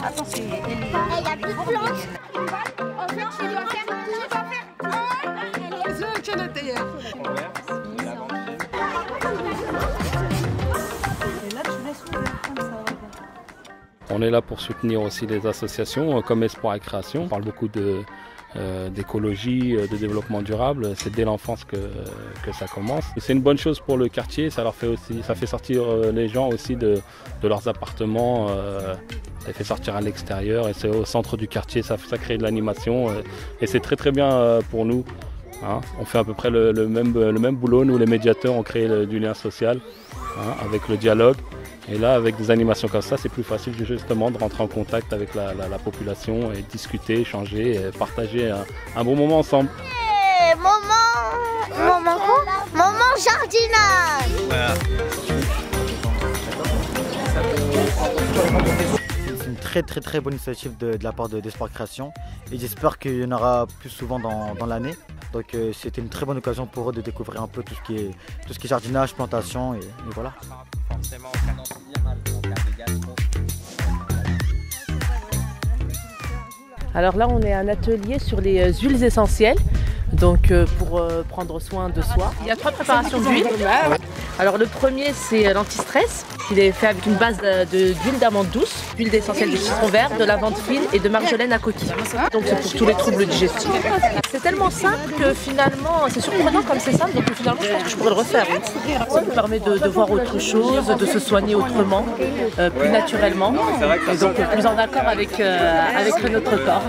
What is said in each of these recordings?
Attends, il y a plus de plantes. En fait, tu dois faire. On est là pour soutenir aussi les associations comme Espoir et Création. On parle beaucoup d'écologie, de développement durable. C'est dès l'enfance que ça commence. C'est une bonne chose pour le quartier. Ça fait sortir les gens aussi de leurs appartements. Ça les fait sortir à l'extérieur et c'est au centre du quartier. Ça crée de l'animation et c'est très très bien pour nous. Hein. On fait à peu près le même boulot. Nous, les médiateurs, on crée du lien social avec le dialogue. Et là, avec des animations comme ça, c'est plus facile justement de rentrer en contact avec la population et discuter, échanger, et partager un bon moment ensemble. Hey, moment jardinage. Voilà. C'est une très bonne initiative de la part d'Espoir Création et j'espère qu'il y en aura plus souvent dans l'année. Donc c'était une très bonne occasion pour eux de découvrir un peu tout ce qui est jardinage, plantation et voilà. Alors là, on est à un atelier sur les huiles essentielles, donc pour prendre soin de soi. Il y a 3 préparations d'huile. Alors le premier, c'est l'anti-stress. Il est fait avec une base d'huile d'amande douce, d'huile essentielle de citron vert, de lavande fine et de marjolaine à coquille. Donc c'est pour tous les troubles digestifs. C'est tellement simple que finalement, c'est surprenant comme c'est simple, donc finalement je pense que je pourrais le refaire. Ça nous permet de voir autre chose, de se soigner autrement, plus naturellement, et donc plus en accord avec notre corps.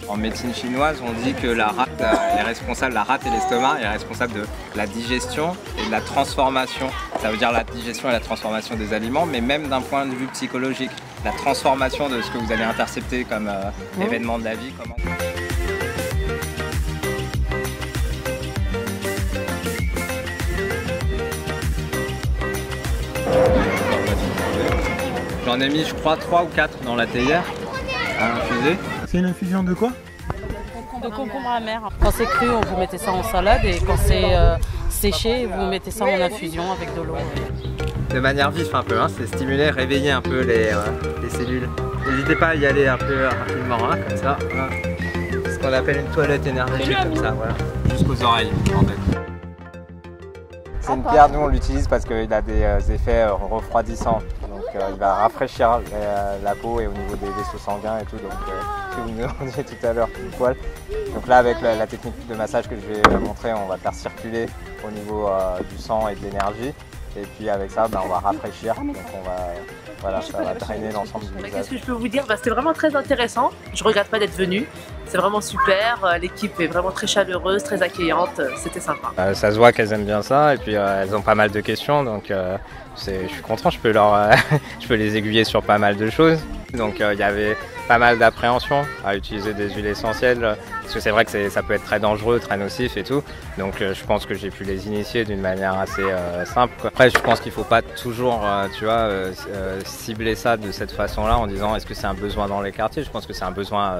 En médecine chinoise, on dit que la rate et l'estomac est responsable de la digestion et de la transformation. Ça veut dire la digestion et la transformation des aliments, mais même d'un point de vue psychologique. La transformation de ce que vous allez intercepter comme événement de la vie. J'en ai mis, je crois, 3 ou 4 dans la théière à infuser. C'est une infusion de quoi? De concombre amer. Quand c'est cru, vous mettez ça en salade et quand c'est séché, vous mettez ça en infusion avec de l'eau. De manière vive un peu, c'est stimuler, réveiller un peu les cellules. N'hésitez pas à y aller un peu rapidement, comme ça. Ce qu'on appelle une toilette énergétique, comme ça, voilà. Jusqu'aux oreilles, en fait. C'est une pierre, nous on l'utilise parce qu'il a des effets refroidissants. Donc il va rafraîchir la peau et au niveau des vaisseaux sanguins et tout. Donc ce que vous nous demandiez tout à l'heure, le poil. Donc là avec la technique de massage que je vais montrer, on va faire circuler au niveau du sang et de l'énergie. Et puis avec ça, on va rafraîchir. Donc ça va drainer l'ensemble du visage. Qu'est-ce que je peux vous dire? C'était vraiment très intéressant. Je ne regrette pas d'être venue. C'est vraiment super. L'équipe est vraiment très chaleureuse, très accueillante. C'était sympa. Ça se voit qu'elles aiment bien ça et puis elles ont pas mal de questions. Donc je suis content, je peux les aiguiller sur pas mal de choses. Donc il y avait pas mal d'appréhension à utiliser des huiles essentielles parce que c'est vrai que ça peut être très dangereux, très nocif et tout. Donc je pense que j'ai pu les initier d'une manière assez simple. Après je pense qu'il ne faut pas toujours cibler ça de cette façon-là en disant est-ce que c'est un besoin dans les quartiers. Je pense que c'est un besoin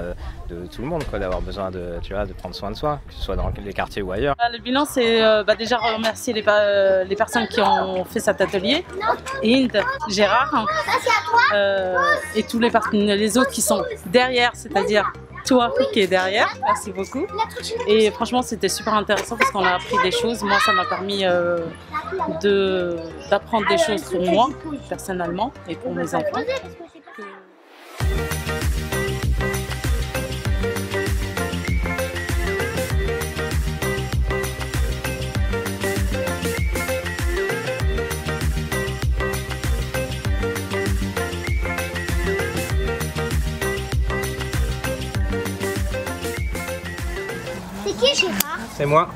de tout le monde d'avoir besoin de prendre soin de soi, que ce soit dans les quartiers ou ailleurs. Le bilan c'est déjà remercier les personnes qui ont fait cet atelier, Inde, Gérard et tous les autres qui sont derrière, c'est-à-dire toi qui es derrière, merci beaucoup. Et franchement c'était super intéressant parce qu'on a appris des choses. Moi ça m'a permis d'apprendre des choses sur moi personnellement et pour mes enfants. C'est qui Gérard? C'est moi.